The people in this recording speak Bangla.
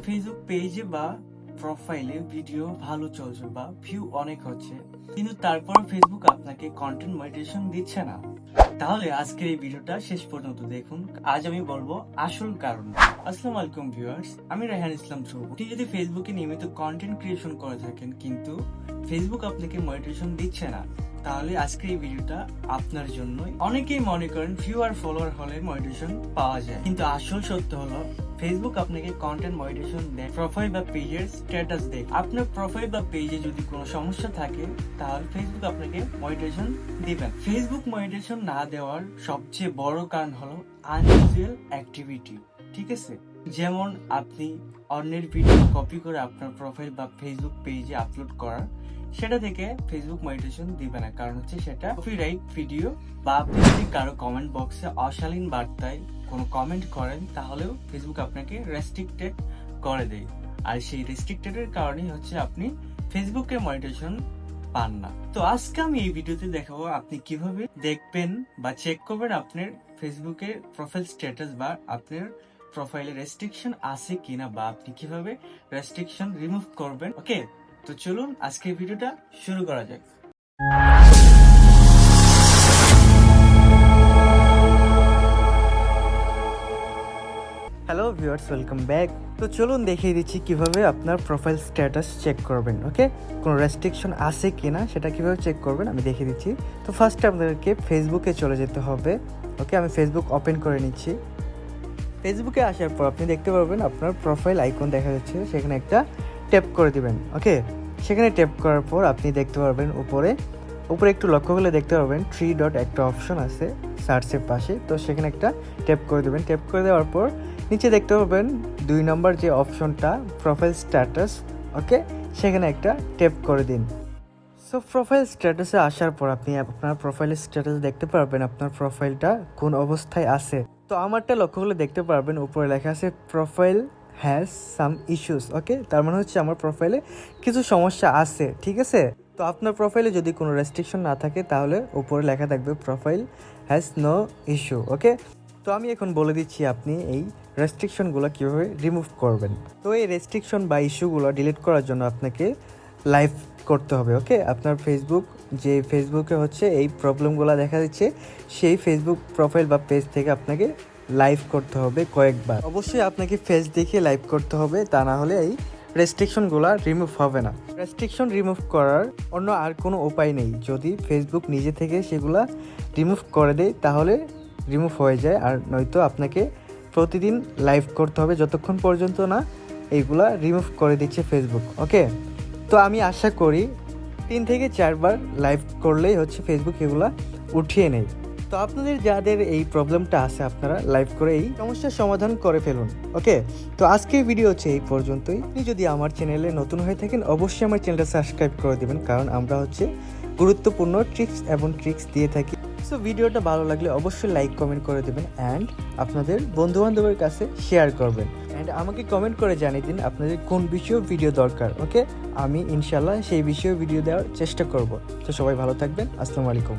ফেসবুক পেজে বা প্রোফাইলে ভিডিও ভালো চলছে বা ভিউ অনেক হচ্ছে, কিন্তু তারপর ফেসবুক আপনাকে কন্টেন্ট মনিটাইজেশন দিচ্ছে না, তাহলে আজকের এই ভিডিওটা শেষ পর্যন্ত দেখুন। আজ আমি বলবো আসল কারণ। আসসালামু আলাইকুম ভিউয়ার্স, আমি রায়হান ইসলাম ধ্রুব। আপনি যদি ফেসবুকে নিয়মিত কন্টেন্ট ক্রিয়েশন করে থাকেন কিন্তু ফেসবুক আপনাকে মনিটাইজেশন দিচ্ছে না, তাহলে আজকের এই ভিডিওটা আপনার জন্য। অনেকেই মনে করেন ভিউ আর ফলোয়ার হলে মনিটাইজেশন পাওয়া যায়, কিন্তু আসল সত্য হলো ফেসবুক আপনাকে কন্টেন্ট মনিটাইজেশন দেয় প্রোফাইল বা পেজের স্ট্যাটাস দেখে। আপনার প্রোফাইল বা পেজে যদি কোনো সমস্যা থাকে তাহলে ফেসবুক আপনাকে মনিটাইজেশন দিবেন। ফেসবুক মনিটাইজেশন না দেওয়ার সবচেয়ে বড় কারণ হলো আনইউজুয়াল অ্যাক্টিভিটি। ঠিক আছে, যেমন আপনি অন্যের ভিডিও কপি করে আপনার প্রোফাইল বা ফেসবুক পেজে আপলোড করার, সেটা থেকে ফেসবুক মনিটাইজেশন দিবে না, কারণ হচ্ছে সেটা কপিরাইট ভিডিও। বা আপনি যদি কারো কমেন্ট বক্সে অশালীন বার্তায় কোনো কমেন্ট করেন তাহলেও ফেসবুক আপনাকে রেস্ট্রিক্টেড করে দেয়, আর সেই রেস্ট্রিক্টেডের কারণেই হচ্ছে আপনি ফেসবুকে মনিটাইজেশন পান না। তো আজকে আমি এই ভিডিওতে দেখাবো আপনি কিভাবে দেখবেন বা চেক করবেন আপনার ফেসবুকের প্রোফাইল স্ট্যাটাস বা আপনার প্রোফাইলে রেস্ট্রিকশন আছে কিনা, বা আপনি কিভাবে রেস্ট্রিকশন রিমুভ করবেন। ওকে, তো চলুন আজকের ভিডিওটা শুরু করা যাক। Hello viewers, welcome back. তো চলুন দেখিয়ে দিচ্ছি কিভাবে আপনার প্রোফাইল স্ট্যাটাস চেক করবেন। ওকে, কোনো রেস্ট্রিকশন আছে কিনা সেটা কিভাবে চেক করবেন আমি দেখিয়ে দিচ্ছি। তো ফার্স্টে আপনাদেরকে ফেসবুকে চলে যেতে হবে। ওকে, আমি ফেসবুক ওপেন করে নিচ্ছি। ফেসবুকে আসার পর আপনি দেখতে পারবেন আপনার প্রোফাইল আইকন দেখা যাচ্ছে, সেখানে একটা ট্যাপ করে দিবেন। ওকে, সেখানে ট্যাপ করার পর আপনি দেখতে পারবেন উপরে একটু লক্ষ্য করলে দেখতে পারবেন 3 ডট একটা অপশন আছে সার্চের পাশে, তো সেখানে একটা ট্যাপ করে দেবেন। ট্যাপ করে দেওয়ার পর নিচে দেখতে পাবেন 2 নম্বর যে অপশনটা প্রোফাইল স্ট্যাটাস। ওকে, সেখানে একটা ট্যাপ করে দিন। সো প্রোফাইল স্ট্যাটাসে আসার পর আপনি আপনার প্রোফাইলের স্ট্যাটাস দেখতে পারবেন আপনার প্রোফাইলটা কোন অবস্থায় আছে। তো আমারটা লক্ষ্য করলে দেখতে পারবেন উপরে লেখা আছে প্রোফাইল হ্যাজ সাম ইস্যুস। ওকে, তার মানে হচ্ছে আমার প্রোফাইলে কিছু সমস্যা আছে। ঠিক আছে, তো আপনার প্রোফাইলে যদি কোনো রেস্ট্রিকশন না থাকে তাহলে উপরে লেখা থাকবে প্রোফাইল হ্যাজ নো ইস্যু। ওকে, তো আমি এখন বলে দিচ্ছি আপনি এই রেস্ট্রিকশনগুলো কীভাবে রিমুভ করবেন। তো এই রেস্ট্রিকশন বা ইস্যুগুলো ডিলিট করার জন্য আপনাকে লাইভ করতে হবে। ওকে, আপনার ফেসবুকে হচ্ছে এই প্রবলেমগুলো দেখা দিচ্ছে, সেই ফেসবুক প্রোফাইল বা পেজ থেকে আপনাকে লাইভ করতে হবে কয়েকবার। অবশ্যই আপনাকে ফেস দেখে লাইভ করতে হবে, তা না হলে এই রেস্ট্রিকশনগুলো রিমুভ হবে না। রেস্ট্রিকশন রিমুভ করার অন্য আর কোনো উপায় নেই, যদি ফেসবুক নিজে থেকে সেগুলা রিমুভ করে দেয় তাহলে রিমুভ হয়ে যায়, আর নয়তো আপনাকে প্রতিদিন লাইভ করতে হবে যতক্ষণ পর্যন্ত না এইগুলা রিমুভ করে দিচ্ছে ফেসবুক। ওকে, তো আমি আশা করি 3 থেকে 4 বার লাইভ করলেই হচ্ছে ফেসবুক এগুলা উঠিয়ে নেয়। তো আপনাদের যাদের এই প্রবলেমটা আছে আপনারা লাইভ করে এই সমস্যার সমাধান করে ফেলুন। ওকে, তো আজকের ভিডিও হচ্ছে এই পর্যন্তই। আপনি যদি আমার চ্যানেলে নতুন হয়ে থাকেন অবশ্যই আমার চ্যানেলটা সাবস্ক্রাইব করে দেবেন, কারণ আমরা হচ্ছে গুরুত্বপূর্ণ ট্রিক্স এবং ট্রিক্স দিয়ে থাকি। সো ভিডিওটা ভালো লাগলে অবশ্যই লাইক কমেন্ট করে দেবেন অ্যান্ড আপনাদের বন্ধুবান্ধবের কাছে শেয়ার করবেন, অ্যান্ড আমাকে কমেন্ট করে জানিয়ে দিন আপনাদের কোন বিষয়ে ভিডিও দরকার। ওকে, আমি ইনশাল্লাহ সেই বিষয়ে ভিডিও দেওয়ার চেষ্টা করব। তো সবাই ভালো থাকবেন। আসসালামু আলাইকুম।